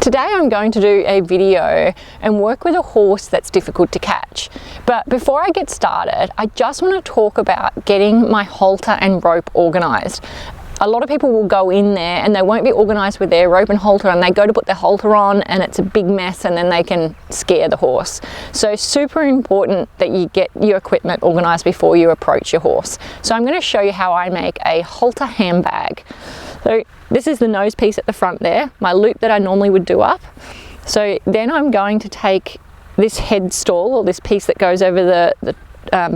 Today I'm going to do a video and work with a horse that's difficult to catch. But before I get started, I just want to talk about getting my halter and rope organised. A lot of people will go in there and they won't be organised with their rope and halter, and they go to put their halter on and it's a big mess, and then they can scare the horse. So super important that you get your equipment organised before you approach your horse. So I'm going to show you how I make a halter handbag. So this is the nose piece at the front there, my loop that I normally would do up. So then I'm going to take this head stall, or this piece that goes over the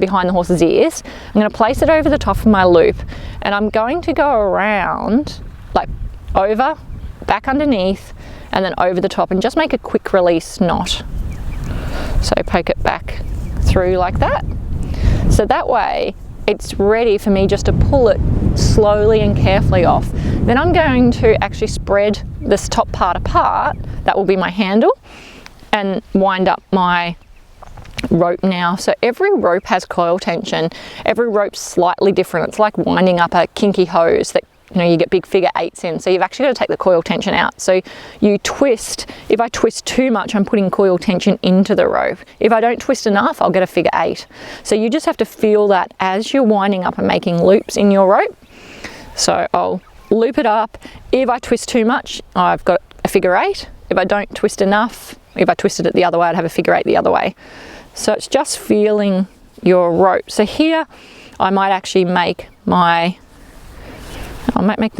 behind the horse's ears. I'm going to place it over the top of my loop, and I'm going to go around, like over, back underneath, and then over the top, and just make a quick release knot. So poke it back through like that. So that way it's ready for me just to pull it slowly and carefully off. Then I'm going to actually spread this top part apart, that will be my handle, and wind up my rope now. So every rope has coil tension. Every rope's slightly different. It's like winding up a kinky hose that, you know, you get big figure eights in. So you've actually got to take the coil tension out. So you twist. If I twist too much, I'm putting coil tension into the rope. If I don't twist enough, I'll get a figure eight. So you just have to feel that as you're winding up and making loops in your rope. So I'll loop it up. If I twist too much, I've got a figure eight. If I don't twist enough, if I twisted it the other way, I'd have a figure eight the other way. So it's just feeling your rope. So here I might actually make them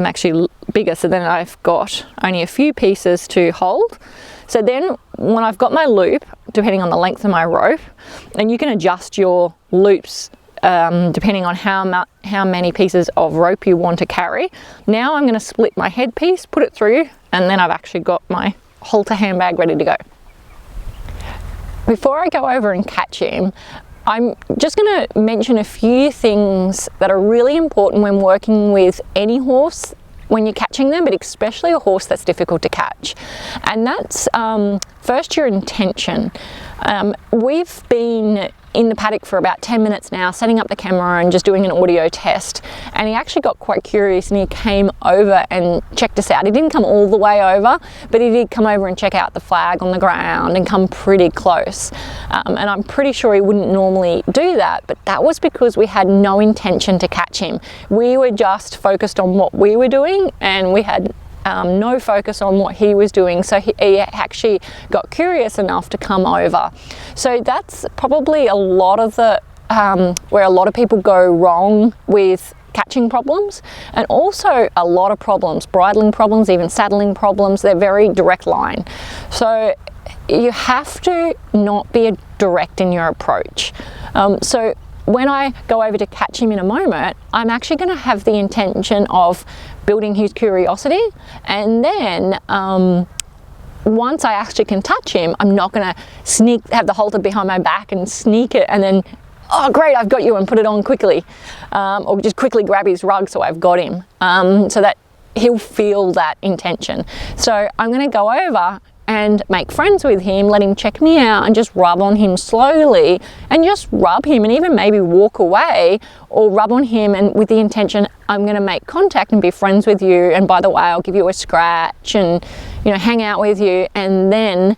actually bigger, so then I've got only a few pieces to hold. So then when I've got my loop, depending on the length of my rope, and you can adjust your loops depending on how many pieces of rope you want to carry. Now I'm going to split my head piece, put it through, and then I've actually got my halter handbag ready to go. Before I go over and catch him, I'm just going to mention a few things that are really important when working with any horse when you're catching them, but especially a horse that's difficult to catch. And that's first, your intention. We've been in the paddock for about 10 minutes now, setting up the camera and just doing an audio test, and he actually got quite curious and he came over and checked us out. He didn't come all the way over, but he did come over and check out the flag on the ground and come pretty close, and I'm pretty sure he wouldn't normally do that, but that was because we had no intention to catch him. We were just focused on what we were doing, and we had no focus on what he was doing, so he actually got curious enough to come over. So that's probably a lot of the where a lot of people go wrong with catching problems, and also a lot of problems, bridling problems, even saddling problems. They're very direct line, so you have to not be direct in your approach. So when I go over to catch him in a moment, I'm actually going to have the intention of building his curiosity, and then once I actually can touch him, I'm not going to have the halter behind my back and sneak it and then, oh great, I've got you, and put it on quickly, or just quickly grab his rug so I've got him, so that he'll feel that intention. So I'm going to go over and make friends with him, let him check me out, and just rub on him slowly, and just rub him, and even maybe walk away or rub on him, and with the intention, I'm going to make contact and be friends with you, and by the way, I'll give you a scratch and, you know, hang out with you, and then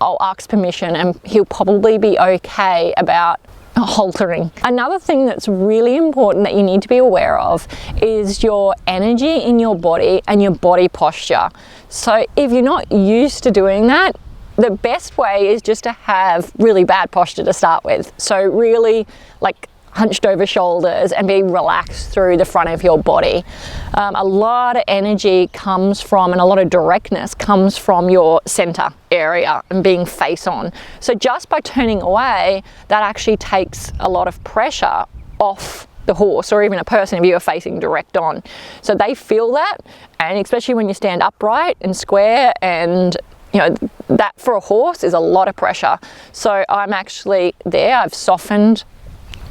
I'll ask permission, and he'll probably be okay about haltering. Another thing that's really important that you need to be aware of is your energy in your body and your body posture. So if you're not used to doing that, the best way is just to have really bad posture to start with. So really like hunched over shoulders and be relaxed through the front of your body. A lot of energy comes from, and a lot of directness comes from your center area and being face on. So just by turning away, that actually takes a lot of pressure off the horse, or even a person if you are facing direct on. So they feel that, and especially when you stand upright and square, and you know, that for a horse is a lot of pressure. So I'm actually there, I've softened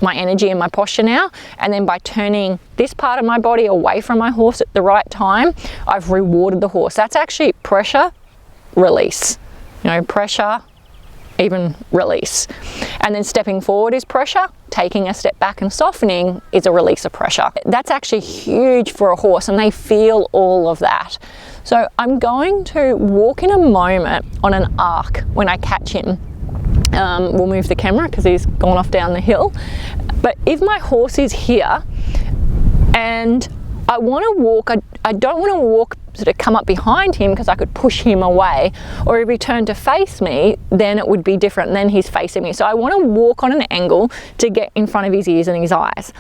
my energy and my posture now, and then by turning this part of my body away from my horse at the right time, I've rewarded the horse. That's actually pressure, release. You know, pressure, even release. And then stepping forward is pressure, taking a step back and softening is a release of pressure. That's actually huge for a horse, and they feel all of that. So I'm going to walk in a moment on an arc when I catch him. We'll move the camera because he's gone off down the hill. But if my horse is here and I want to walk, I don't want to walk sort of come up behind him because I could push him away, or if he turned to face me, then it would be different. Then he's facing me. So I want to walk on an angle to get in front of his ears and his eyes.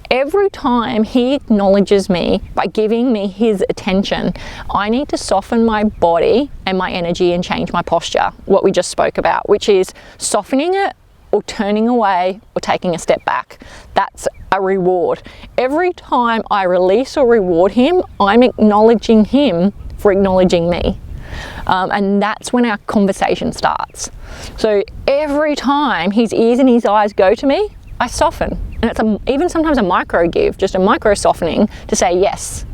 Every time he acknowledges me by giving me his attention, I need to soften my body and my energy and change my posture, what we just spoke about, which is softening it or turning away or taking a step back. That's a reward. Every time I release or reward him, I'm acknowledging him for acknowledging me. And that's when our conversation starts. So every time his ears and his eyes go to me, I soften. And it's even sometimes a micro give, just a micro softening to say, yes,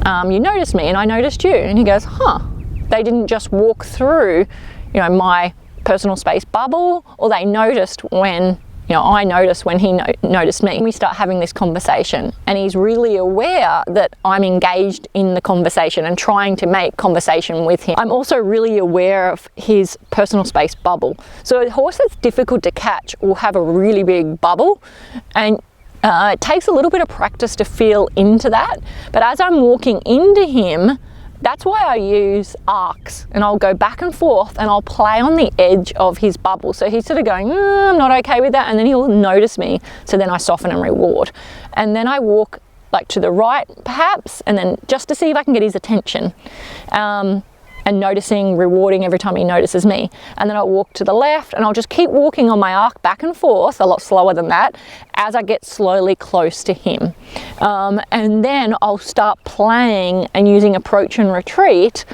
you noticed me and I noticed you. And he goes, huh, they didn't just walk through, my personal space bubble, or they noticed when, I noticed when he noticed me. We start having this conversation, and he's really aware that I'm engaged in the conversation and trying to make conversation with him. I'm also really aware of his personal space bubble. So a horse that's difficult to catch will have a really big bubble, and it takes a little bit of practice to feel into that. But as I'm walking into him, that's why I use arcs, and I'll go back and forth and I'll play on the edge of his bubble. So he's sort of going, I'm not okay with that, and then he'll notice me. So then I soften and reward. And then I walk like to the right perhaps, and then just to see if I can get his attention. And noticing, rewarding every time he notices me. And then I'll walk to the left, and I'll just keep walking on my arc back and forth, a lot slower than that, as I get slowly close to him. And then I'll start playing and using approach and retreat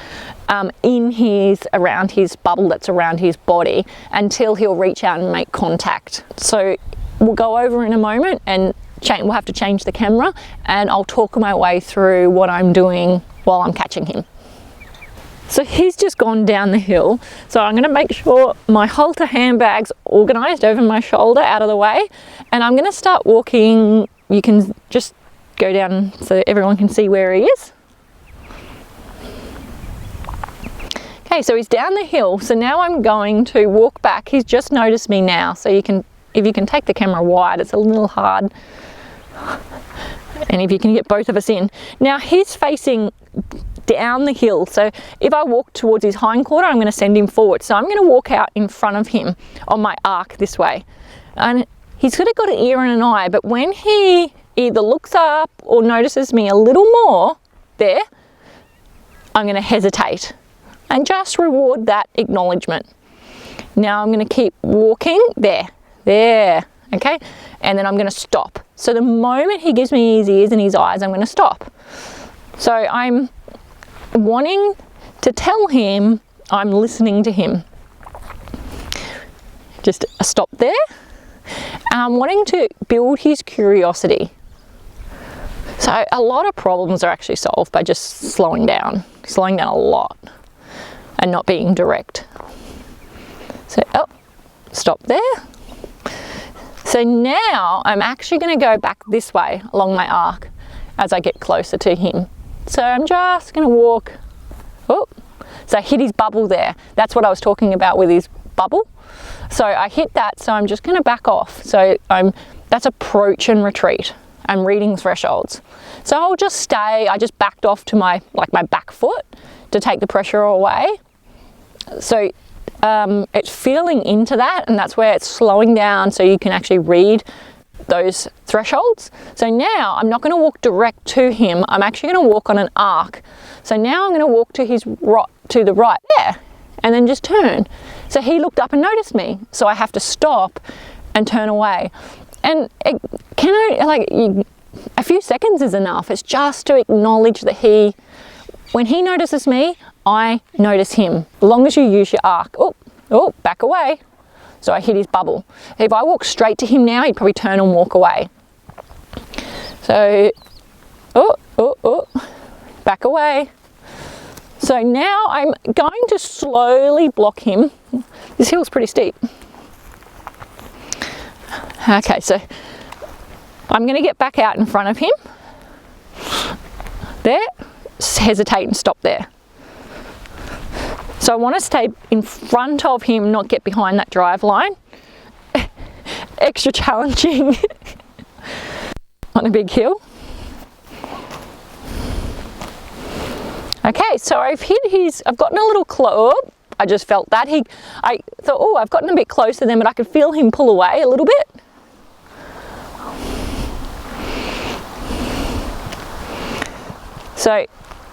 around his bubble that's around his body until he'll reach out and make contact. So we'll go over in a moment, and we'll have to change the camera, and I'll talk my way through what I'm doing while I'm catching him. So he's just gone down the hill. So I'm going to make sure my halter handbag's organised over my shoulder, out of the way. And I'm going to start walking. You can just go down so everyone can see where he is. Okay, so he's down the hill. So now I'm going to walk back. He's just noticed me now. So if you can take the camera wide, it's a little hard. And if you can get both of us in. Now he's facing down the hill, so if I walk towards his hindquarter, I'm going to send him forward. So I'm going to walk out in front of him on my arc this way, and he's sort of got an ear and an eye, but when he either looks up or notices me a little more there, I'm going to hesitate and just reward that acknowledgement. Now I'm going to keep walking there, okay, and then I'm going to stop. So the moment he gives me his ears and his eyes, I'm going to stop. So I'm wanting to tell him I'm listening to him. Just a stop there. And I'm wanting to build his curiosity. So a lot of problems are actually solved by just slowing down a lot and not being direct. So, stop there. So now I'm actually going to go back this way along my arc as I get closer to him. So I'm just going to walk. Oh, so I hit his bubble there. That's what I was talking about with his bubble. So I hit that, so I'm just going to back off. So that's approach and retreat. I'm reading thresholds. So I'll just stay. I just backed off to my back foot to take the pressure away. So it's feeling into that, and that's where it's slowing down so you can actually read those thresholds. So now I'm not going to walk direct to him. I'm actually going to walk on an arc. So now I'm going to walk to the right there, and then just turn. So he looked up and noticed me. So I have to stop and turn away. And a few seconds is enough. It's just to acknowledge that when he notices me, I notice him. As long as you use your arc. Oh, back away. So I hit his bubble. If I walk straight to him now, he'd probably turn and walk away. So, back away. So now I'm going to slowly block him. This hill's pretty steep. Okay, so I'm going to get back out in front of him. There, hesitate and stop there. So I want to stay in front of him, not get behind that drive line. Extra challenging on a big hill. Okay, so I've gotten a little close. I just felt that. I thought, oh, I've gotten a bit closer then, but I could feel him pull away a little bit. So,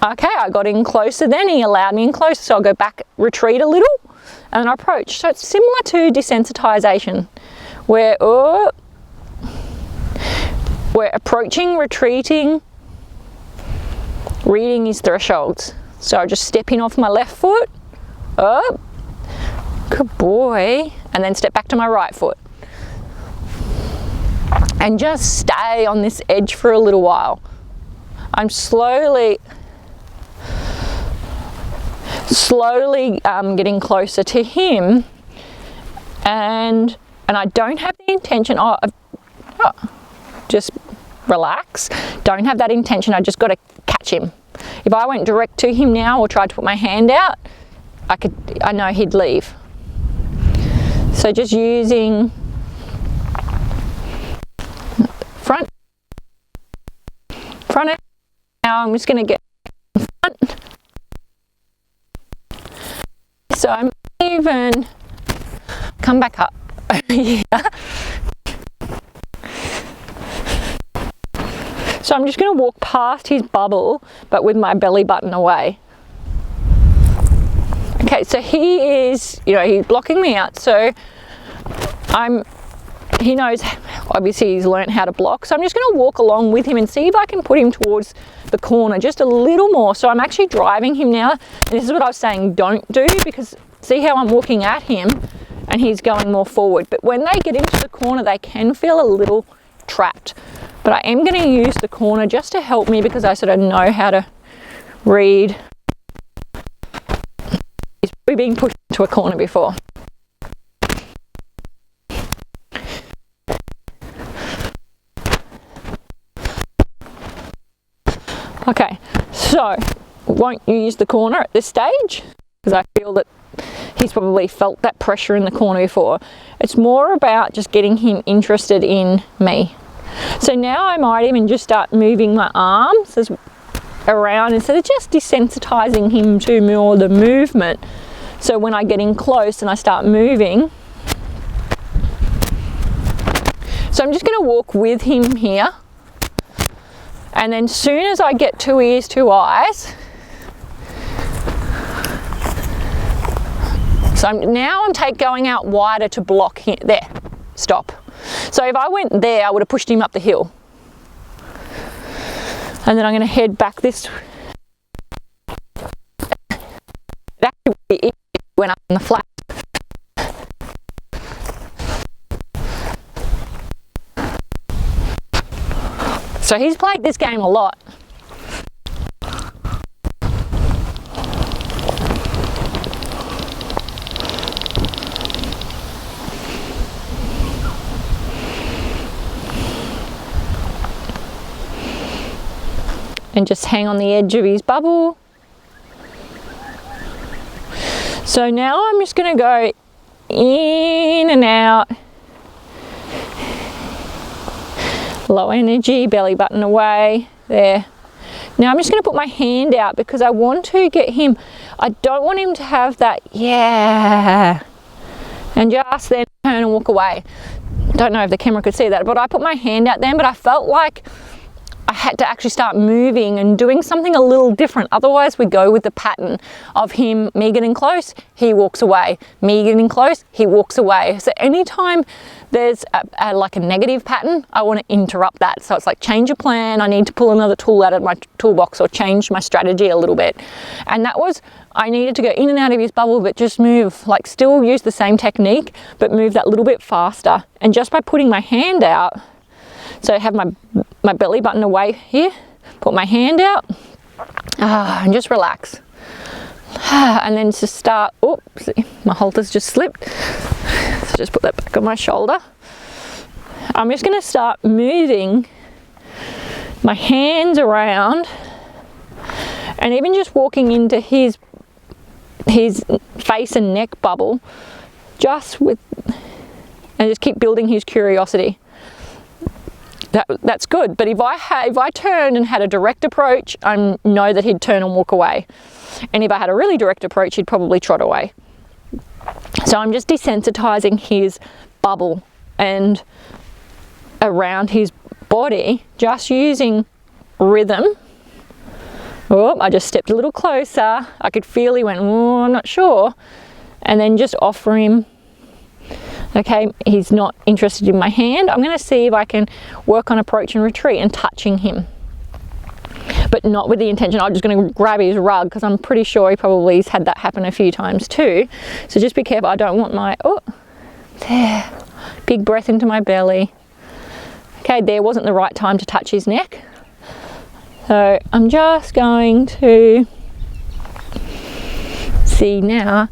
okay, I got in closer then, he allowed me in closer, so I'll go back, retreat a little, and then I approach. So it's similar to desensitization, where we're approaching, retreating, reading his thresholds. So I just step in off my left foot, up, good boy, and then step back to my right foot. And just stay on this edge for a little while. I'm slowly getting closer to him, and I don't have the intention, just relax, don't have that intention, I just got to catch him. If I went direct to him now or tried to put my hand out, I know he'd leave. So just using front, now I'm just going to get in front. So I'm even come back up. Yeah. So I'm just going to walk past his bubble, but with my belly button away. Okay, so he is, he's blocking me out. So he knows, obviously he's learned how to block. So I'm just going to walk along with him and see if I can put him towards the corner just a little more. So I'm actually driving him now. And this is what I was saying, don't do, because see how I'm walking at him and he's going more forward. But when they get into the corner, they can feel a little trapped. But I am going to use the corner just to help me, because I sort of know how to read. He's probably been pushed into a corner before. Okay, so won't use the corner at this stage, because I feel that he's probably felt that pressure in the corner before. It's more about just getting him interested in me. So now I might even just start moving my arms around instead of just desensitizing him to more the movement. So when I get in close and I start moving, so I'm just going to walk with him here. And then soon as I get 2 ears, 2 eyes, so I'm going out wider to block him. There, stop. So if I went there, I would have pushed him up the hill. And then I'm going to head back this. That actually went up in the flat. So he's played this game a lot. And just hang on the edge of his bubble. So now I'm just going to go in and out. Low energy, belly button away, there. Now I'm just going to put my hand out because I want to get him, I don't want him to have that, yeah, and just then turn and walk away. Don't know if the camera could see that, but I put my hand out then, but I felt like I had to actually start moving and doing something a little different. Otherwise we go with the pattern of me getting close, he walks away. Me getting close, he walks away. So anytime there's like a negative pattern, I want to interrupt that. So it's like change your plan, I need to pull another tool out of my toolbox or change my strategy a little bit. And that was, I needed to go in and out of his bubble, but just move, like still use the same technique, but move that little bit faster. And just by putting my hand out, so I have my belly button away here, put my hand out, and just relax. And then just start, oops, my halter's just slipped. So just put that back on my shoulder. I'm just going to start moving my hands around and even just walking into his face and neck bubble, and just keep building his curiosity. That's good. But if I turned and had a direct approach, I know that he'd turn and walk away. And if I had a really direct approach, he'd probably trot away. So I'm just desensitizing his bubble and around his body, just using rhythm. Oh, I just stepped a little closer. I could feel he went, oh, I'm not sure. And then just offer him, okay, he's not interested in my hand. I'm going to see if I can work on approach and retreat and touching him. But not with the intention, I'm just going to grab his rug, because I'm pretty sure he probably has had that happen a few times too. So just be careful. I don't want my, oh, there, big breath into my belly. Okay, there wasn't the right time to touch his neck. So I'm just going to see now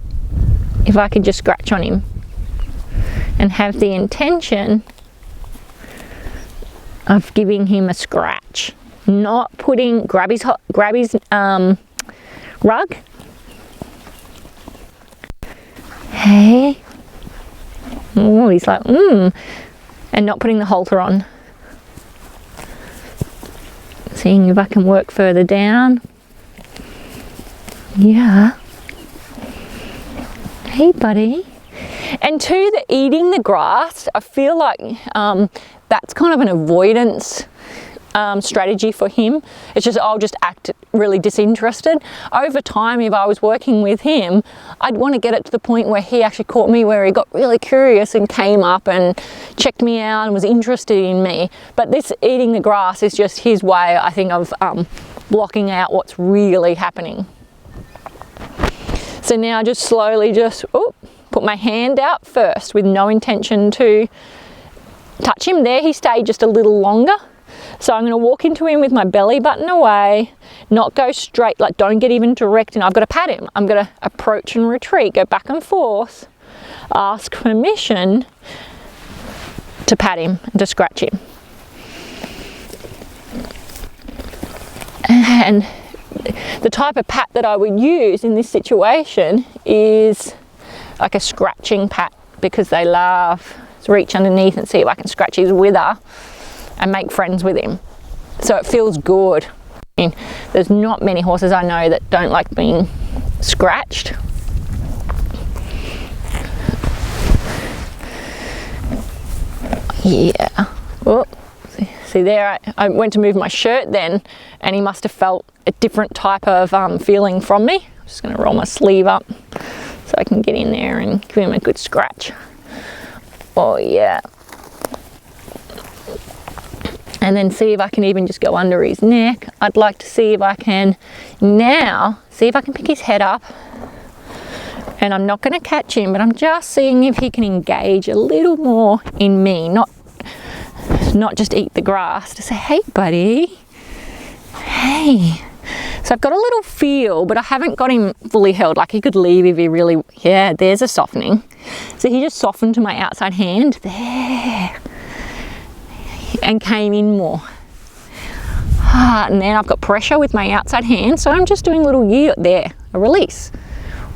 if I can just scratch on him and have the intention of giving him a scratch, not grab his rug. Hey, oh, he's like, and not putting the halter on. Seeing if I can work further down. Yeah. Hey, buddy. And two, the eating the grass, I feel like that's kind of an avoidance strategy for him. It's just, I'll just act really disinterested. Over time, if I was working with him, I'd want to get it to the point where he actually caught me, where he got really curious and came up and checked me out and was interested in me. But this eating the grass is just his way, I think, of blocking out what's really happening. So now just slowly put my hand out first with no intention to touch him. There he stayed just a little longer. So I'm going to walk into him with my belly button away, not go straight, like don't get even direct, and I've got to pat him. I'm going to approach and retreat, go back and forth, ask permission to pat him and to scratch him. And the type of pat that I would use in this situation is like a scratching pat, because they love to reach underneath and see if I can scratch his wither and make friends with him. So it feels good. I mean, there's not many horses I know that don't like being scratched. Yeah. Oh, see there, I went to move my shirt then, and he must have felt a different type of feeling from me. I'm just going to roll my sleeve up so I can get in there and give him a good scratch. Oh yeah. And then see if I can even just go under his neck. I'd like to see if I can now, see if I can pick his head up. And I'm not going to catch him, but I'm just seeing if he can engage a little more in me, not just eat the grass, to say, hey buddy, hey. So I've got a little feel, but I haven't got him fully held. Like he could leave if he really, yeah, there's a softening. So he just softened to my outside hand, there. And came in more. And then I've got pressure with my outside hand, so I'm just doing a little yield there, a release.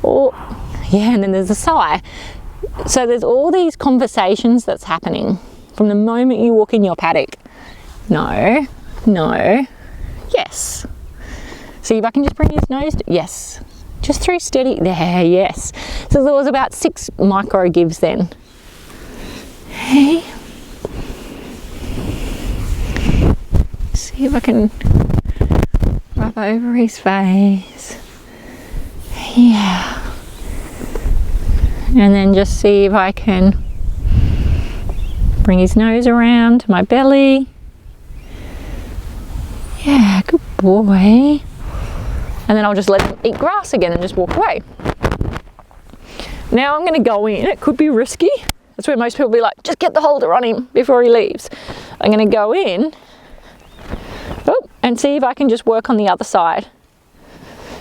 Oh, yeah, and then there's a sigh. So there's all these conversations that's happening from the moment you walk in your paddock. No, no, yes. See if I can just bring his nose, yes. Just through steady, there, yes. So there was about 6 micro gives then. Hey. See if I can rub over his face. Yeah. And then just see if I can bring his nose around to my belly. Yeah, good boy. And then I'll just let him eat grass again and just walk away. Now I'm going to go in. It could be risky. That's where most people be like, just get the halter on him before he leaves. I'm going to go in. Oh, and see if I can just work on the other side.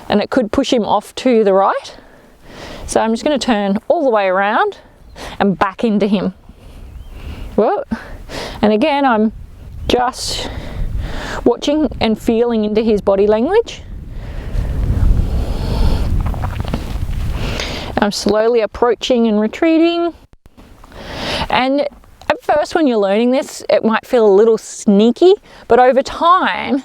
And it could push him off to the right. So I'm just going to turn all the way around and back into him. Whoa. And again, I'm just watching and feeling into his body language. I'm slowly approaching and retreating. And at first when you're learning this, it might feel a little sneaky, but over time,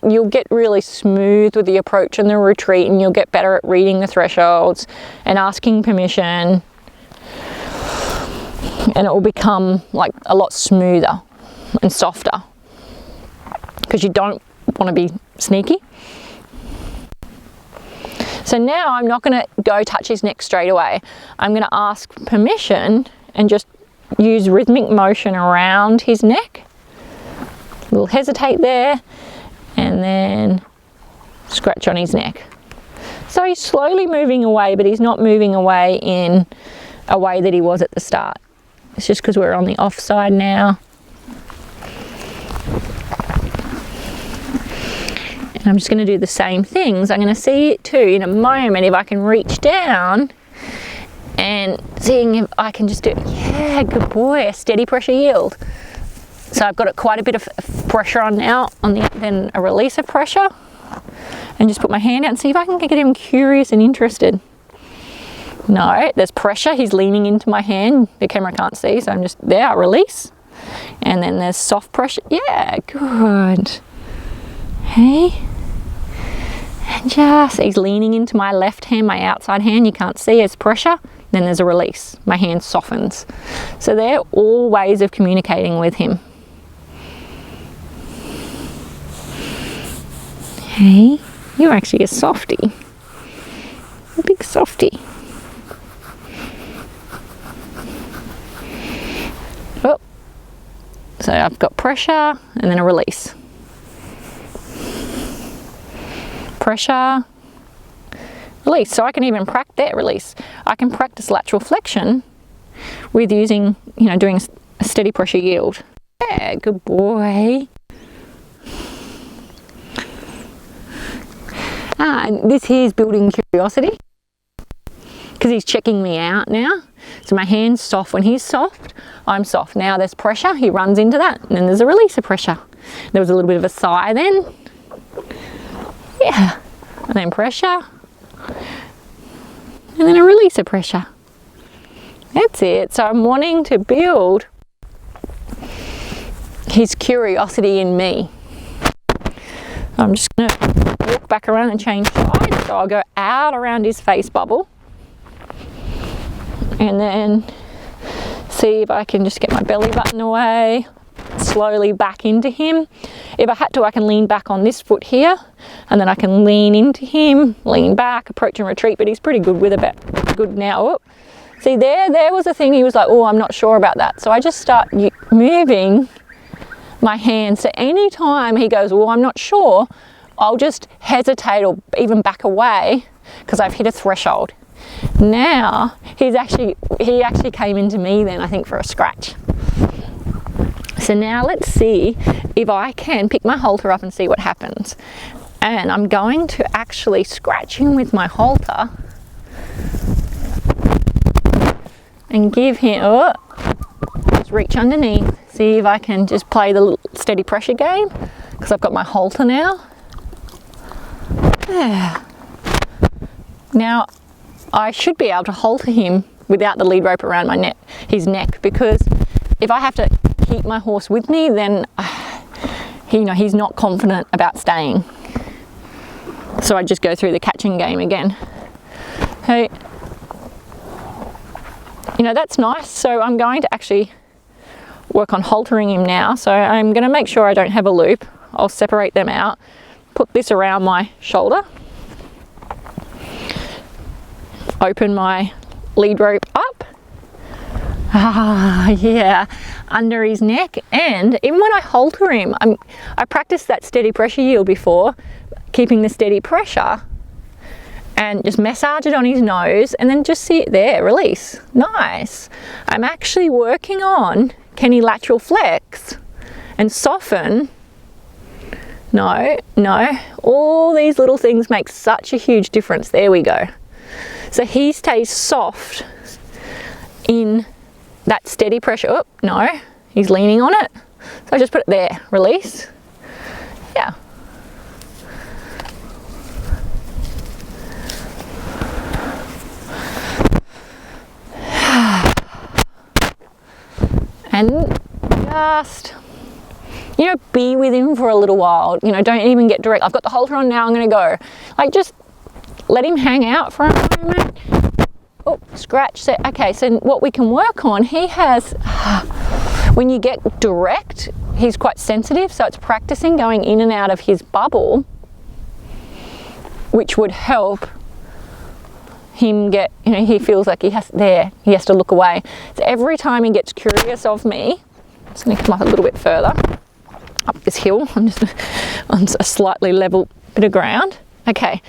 you'll get really smooth with the approach and the retreat, and you'll get better at reading the thresholds and asking permission. And it will become like a lot smoother and softer because you don't want to be sneaky. So now I'm not going to go touch his neck straight away. I'm going to ask permission and just use rhythmic motion around his neck. We'll hesitate there and then scratch on his neck. So he's slowly moving away, but he's not moving away in a way that he was at the start. It's just because we're on the off side now. And I'm just going to do the same things. I'm going to see it too in a moment if I can reach down and seeing if I can just do, yeah, good boy, a steady pressure yield. So I've got quite a bit of pressure on now, then a release of pressure, and just put my hand out and see if I can get him curious and interested. No, there's pressure, he's leaning into my hand, the camera can't see, so I'm just there, I release. And then there's soft pressure, yeah, good. Hey, and just, he's leaning into my left hand, my outside hand, you can't see, there's pressure, then there's a release, my hand softens. So they're all ways of communicating with him. Hey, you're actually a softie, a big softie. Oh, so I've got pressure and then a release. Pressure, release. So I can even practice that release. I can practice lateral flexion with using, doing a steady pressure yield. Yeah, good boy. And this here is building curiosity because he's checking me out now. So my hand's soft. When he's soft, I'm soft. Now there's pressure, he runs into that, and then there's a release of pressure. There was a little bit of a sigh then. Yeah, and then pressure, and then a release of pressure. That's it. So I'm wanting to build his curiosity in me. I'm just going to walk back around and change sides. So I'll go out around his face bubble and then see if I can just get my belly button away, slowly back into him. If I had to, I can lean back on this foot here and then I can lean into him, lean back, approach and retreat, but he's pretty good with it, good now. Oh, see there was a thing, he was like, oh, I'm not sure about that. So I just start moving my hands. So anytime he goes, oh, I'm not sure, I'll just hesitate or even back away because I've hit a threshold. Now he actually came into me then, I think, for a scratch. So now let's see if I can pick my halter up and see what happens. And I'm going to actually scratch him with my halter and give him, oh, just reach underneath, see if I can just play the steady pressure game because I've got my halter now. Yeah. Now I should be able to halter him without the lead rope around his neck, because if I have to keep my horse with me, then he's not confident about staying. So I just go through the catching game again. Hey, that's nice. So I'm going to actually work on haltering him now. So I'm going to make sure I don't have a loop. I'll separate them out, put this around my shoulder, open my lead rope up. Ah, yeah, under his neck. And even when I halter him, I practiced that steady pressure yield before, keeping the steady pressure, and just massage it on his nose and then just see it there, release. Nice. I'm actually working on, can he lateral flex and soften? No, all these little things make such a huge difference. There we go. So he stays soft in that steady pressure. Oh, no, he's leaning on it. So I just put it there, release. Yeah. And just, you know, be with him for a little while. You know, don't even get direct. I've got the halter on now, I'm gonna go. Like, just let him hang out for a moment. Oh, scratch. So, okay, so what we can work on, he has, when you get direct, he's quite sensitive, so it's practicing going in and out of his bubble, which would help him get, you know, he feels like he has to look away. So every time he gets curious of me, I'm just going to come up a little bit further up this hill. I'm just on a slightly level bit of ground. Okay,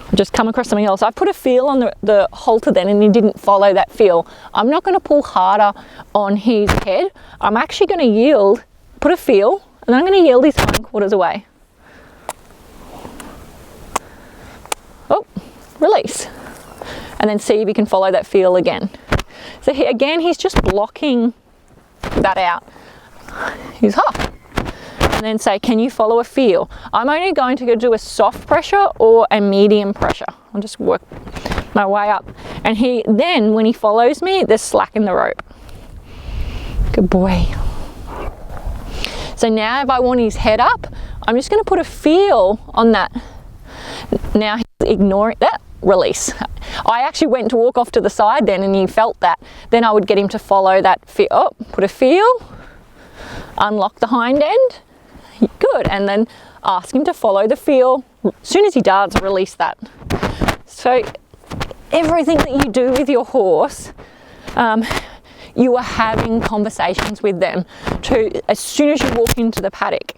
I've just come across something else. I've put a feel on the halter then, and he didn't follow that feel. I'm not going to pull harder on his head. I'm actually going to yield, put a feel, and then I'm going to yield his hindquarters away. Oh, release. And then see if you can follow that feel again. So again, he's just blocking that out. He's off. And then say, can you follow a feel? I'm only going to go do a soft pressure or a medium pressure. I'll just work my way up. And then when he follows me, there's slack in the rope. Good boy. So now if I want his head up, I'm just going to put a feel on that. Now he's ignoring that. Release. I actually went to walk off to the side then, and he felt that. Then I would get him to follow that feel. Oh, put a feel, unlock the hind end. Good. And then ask him to follow the feel. As soon as he does, release that. So everything that you do with your horse, you are having conversations with them as soon as you walk into the paddock.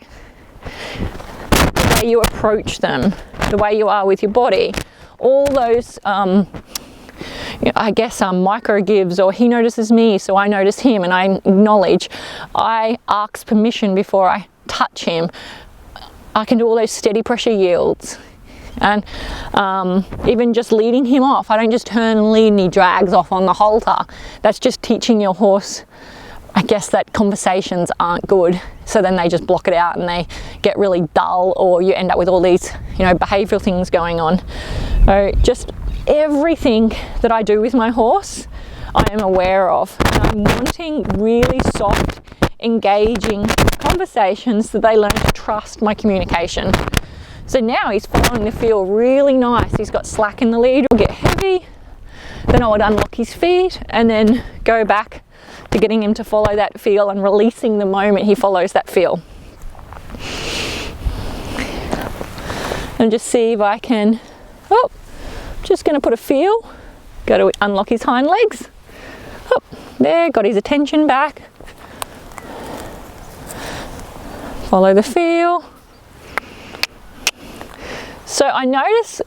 The way you approach them, the way you are with your body, all those, I guess, micro gives, or he notices me, so I notice him, and I acknowledge. I ask permission before I touch him. I can do all those steady pressure yields, and even just leading him off. I don't just turn and lead and he drags off on the halter. That's just teaching your horse, I guess, that conversations aren't good, so then they just block it out and they get really dull, or you end up with all these, you know, behavioural things going on. So just everything that I do with my horse, I am aware of. And I'm wanting really soft, engaging conversations that they learn to trust my communication. So now he's following the feel really nice. He's got slack in the lead, will get heavy. Then I would unlock his feet and then go back to getting him to follow that feel and releasing the moment he follows that feel. And just see if I can, oh, just going to put a feel, go to unlock his hind legs. Oh, there, got his attention back. Follow the feel. So I notice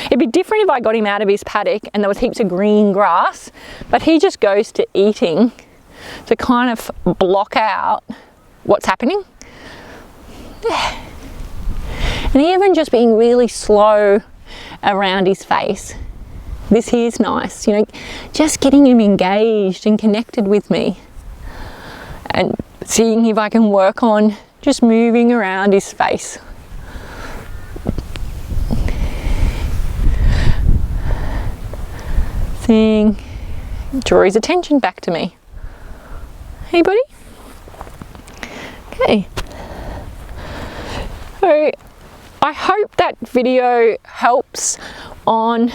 it'd be different if I got him out of his paddock and there was heaps of green grass, but he just goes to eating to kind of block out what's happening. And even just being really slow around his face. This here's nice, you know, just getting him engaged and connected with me, and seeing if I can work on just moving around his face. Seeing, draw his attention back to me. Hey buddy. Okay. So I hope that video helps on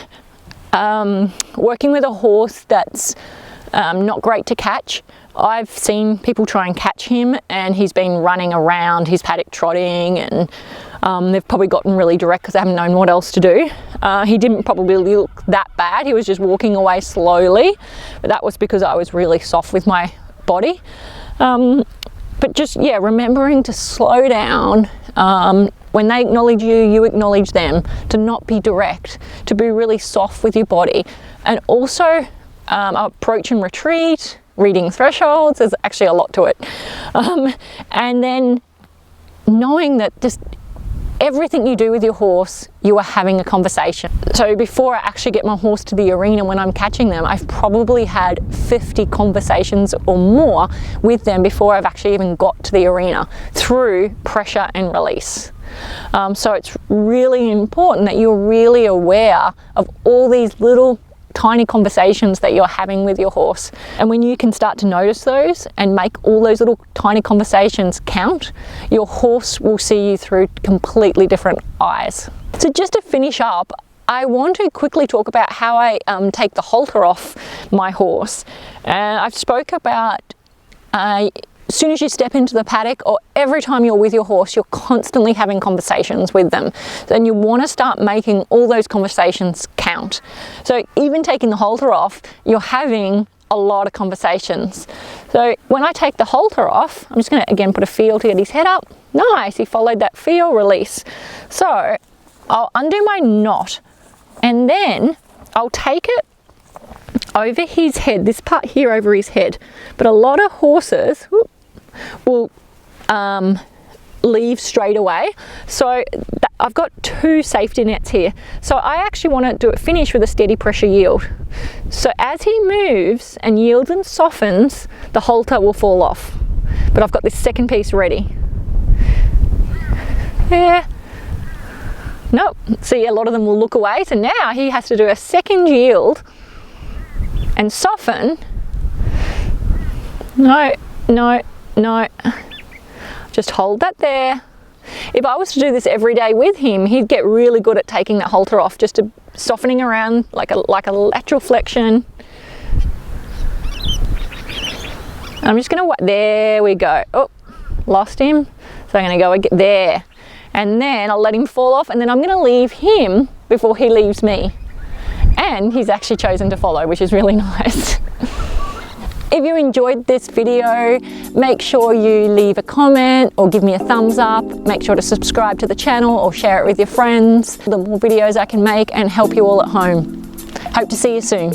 working with a horse that's not great to catch. I've seen people try and catch him and he's been running around his paddock trotting, and they've probably gotten really direct because they haven't known what else to do. He didn't probably look that bad, he was just walking away slowly, but that was because I was really soft with my body. But just, yeah, remembering to slow down. When they acknowledge you, you acknowledge them, to not be direct, to be really soft with your body. And also approach and retreat, reading thresholds, there's actually a lot to it. And then knowing that just everything you do with your horse, you are having a conversation. So before I actually get my horse to the arena when I'm catching them, I've probably had 50 conversations or more with them before I've actually even got to the arena through pressure and release. So it's really important that you're really aware of all these little tiny conversations that you're having with your horse. And when you can start to notice those and make all those little tiny conversations count, your horse will see you through completely different eyes. So just to finish up, I want to quickly talk about how I take the halter off my horse. And I've spoke about as soon as you step into the paddock, or every time you're with your horse, you're constantly having conversations with them. Then you want to start making all those conversations count. So even taking the halter off, you're having a lot of conversations. So when I take the halter off, I'm just going to again put a feel to get his head up. Nice, he followed that feel, release. So I'll undo my knot and then I'll take it over his head, this part here over his head. But a lot of horses will leave straight away. So I've got two safety nets here. So I actually want to do it finish with a steady pressure yield. So as he moves and yields and softens, the halter will fall off. But I've got this second piece ready. Yeah. Nope. See, a lot of them will look away. So now he has to do a second yield and soften. No, no, no. Just hold that there. If I was to do this every day with him, he'd get really good at taking that halter off, just to softening around like a lateral flexion. I'm just gonna, there we go. Oh, lost him. So I'm gonna go again there. And then I'll let him fall off, and then I'm gonna leave him before he leaves me. And he's actually chosen to follow, which is really nice. If you enjoyed this video, make sure you leave a comment or give me a thumbs up. Make sure to subscribe to the channel or share it with your friends. The more videos I can make and help you all at home. Hope to see you soon.